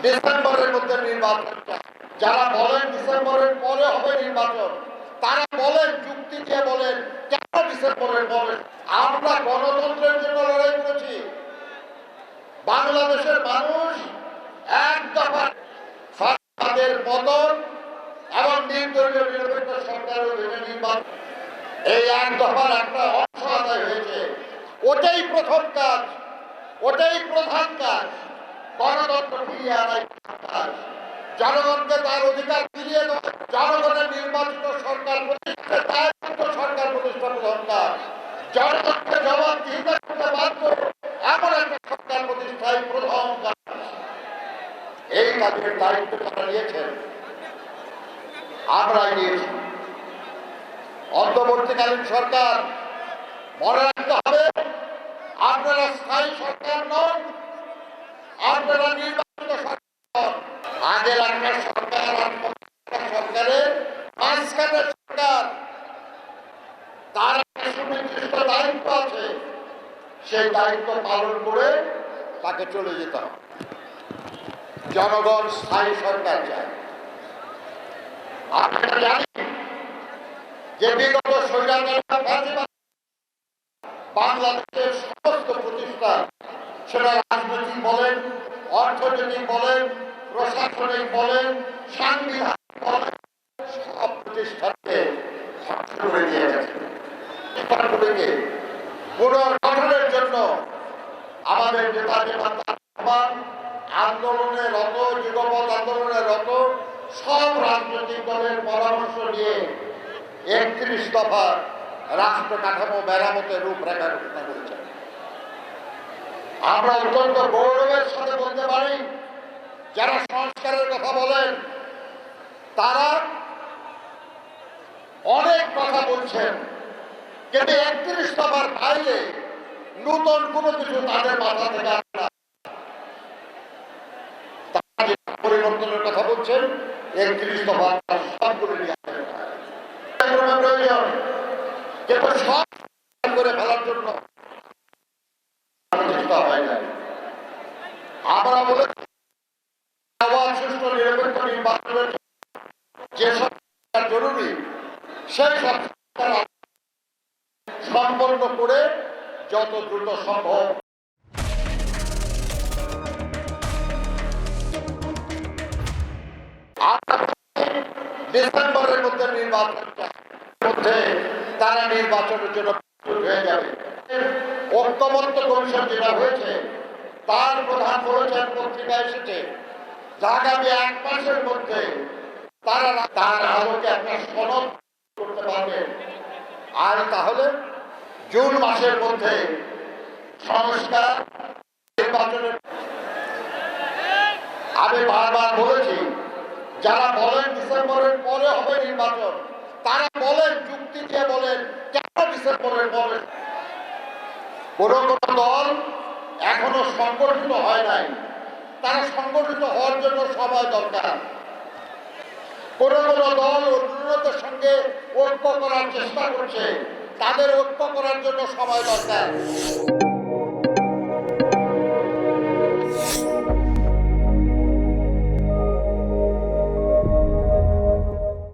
ডিসেম্বরের মধ্যে নির্বাচন। যারা বলেন ডিসেম্বরের পরে হবে নির্বাচন, তারা বলেন যুক্তি দিয়ে বলেন কেন ডিসেম্বরের পরে। আমরা গণতন্ত্রের জন্য লড়াই করেছি। বাংলাদেশের মানুষ এক দফা ফাঁদের পতন এবং নির্দলীয় নিরপেক্ষ সরকারের নির্বাচন, এই এক দফার একটা অংশ আদায় হয়েছে। ওটাই প্রথম কাজ, ওটাই প্রধান কাজ। গণতন্ত্র ফিরিয়ে আনার কাজ, জনগণকে তার অধিকার ফিরিয়ে দেওয়া, জনগণের নির্বাচিত সরকার প্রতিষ্ঠা, দায়িত্ব সরকার প্রতিষ্ঠা প্রধান কাজ। জনগণকে জবাবদিহিতা করতে বাধ্য এমন একটা সরকার প্রতিষ্ঠায় প্রধান কাজ। এই কাজের দায়িত্ব তারা নিয়েছেন, আমরাই নিয়েছি। অন্তর্বর্তীকালীন সরকার, মনে রাখতে হবে আপনারা স্থায়ী সরকার নন, আপনারা নির্বাচিত সরকার। আগের একটা সরকার সরকারের মাঝখানে সরকার, তার একটা সুনির্দিষ্ট দায়িত্ব আছে, সেই দায়িত্ব পালন করে তাকে চলে যেতে হবে। জনগণ স্থায়ী সরকার চায়। আপনারা জানেন যে বিগত বাংলাদেশের সমস্ত প্রতিষ্ঠান, সেটা রাজনৈতিক বলেন, অর্থনৈতিক বলেন, প্রশাসনিক বলেন, সাংবিধানিক বলেন, সব প্রতিষ্ঠানকে ধ্বংস করে দিয়ে গেছে। পুনর্গঠনের জন্য আমাদের নেতা আন্দোলনে রত, যুগপৎ আন্দোলনে রত সব রাজনৈতিক দলের পরামর্শ নিয়ে ৩১ দফা রাষ্ট্র কাঠামো মেরামতের রূপরেখা ঘোষণা করেছেন। আমরা অত্যন্ত গৌরবের সাথে বলতে পারি, যারা সংস্কারের কথা বলেন তারা অনেক কথা বলছেন, কিন্তু ৩১ দফার বাইরে নতুন কোনো কিছু তাদের মাথা থেকে আসে না। পরিবর্তনের কথা বলছেন, ৩১ দফা সবগুলো নিয়ে আসেন প্রয়োজন, কিন্তু সব করে ফেলার জন্য হয় না। আমরা বলে সুষ্ঠু নিরপেক্ষ নির্বাচনের যে সরকার জরুরি, সেই সব সম্পন্ন করে যত দ্রুত সম্ভব ডিসেম্বরের মধ্যে নির্বাচন মধ্যে তারা নির্বাচনের জন্য হয়ে যাবে। ঐক্যমত্য কমিশন যেটা হয়েছে, তার প্রধান বলেছেন, পত্রিকা এসেছে, আগামী ১ মাসের মধ্যে তারা তার আলোকে একটা সনদ করতে পারবে। আর তাহলে জুন মাসের মধ্যে সংস্কার নির্বাচনের। আমি বারবার বলেছি, যারা বলেন ডিসেম্বরের পরে হবে নির্বাচন, তারা বলেন যুক্তি দিয়ে বলেন কেন ডিসেম্বরের পরে। কোন কোন দল এখনো সংগঠিত হয় নাই, তারা সংগঠিত হওয়ার জন্য সময় দরকার। কোন কোন দল অন্যদের সঙ্গে ঐক্য করার চেষ্টা করছে, তাদের ঐক্য করার জন্য সময় দরকার।